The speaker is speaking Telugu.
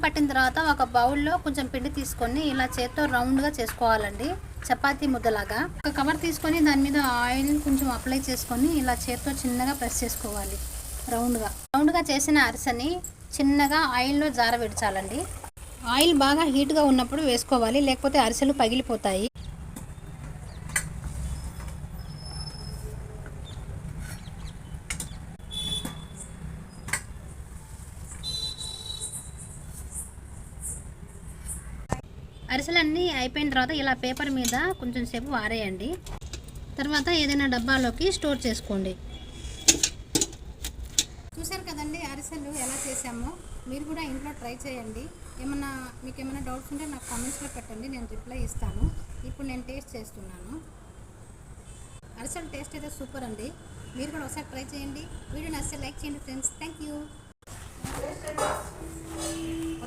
పట్టిన తర్వాత ఒక బౌల్లో కొంచెం పిండి తీసుకొని ఇలా చేత్తో రౌండ్గా చేసుకోవాలండి, చపాతీ ముద్దలాగా. ఒక కవర్ తీసుకొని దాని మీద ఆయిల్ కొంచెం అప్లై చేసుకొని ఇలా చేత్తో చిన్నగా ప్రెస్ చేసుకోవాలి. రౌండ్గా చేసిన అరిసెని చిన్నగా ఆయిల్లో జారవిడ్చాలండి. ఆయిల్ బాగా హీట్గా ఉన్నప్పుడు వేసుకోవాలి, లేకపోతే అరిసెలు పగిలిపోతాయి. అరిసెలన్నీ అయిపోయిన తర్వాత ఇలా పేపర్ మీద కొంచెం సేపు ఆరేయండి. తర్వాత ఏదైనా డబ్బాలోకి స్టోర్ చేసుకోండి. చూసారు కదండి అరిసెలు ఎలా చేసామో. మీరు కూడా ఇంట్లో ట్రై చేయండి. మీకు ఏమైనా డౌట్స్ ఉంటే నాకు కామెంట్స్లో పెట్టండి, నేను రిప్లై ఇస్తాను. ఇప్పుడు నేను టేస్ట్ చేస్తున్నాను. అరిసెలు టేస్ట్ అయితే సూపర్ అండి. మీరు కూడా ఒకసారి ట్రై చేయండి. వీడియో నచ్చితే లైక్ చేయండి ఫ్రెండ్స్. Thank you.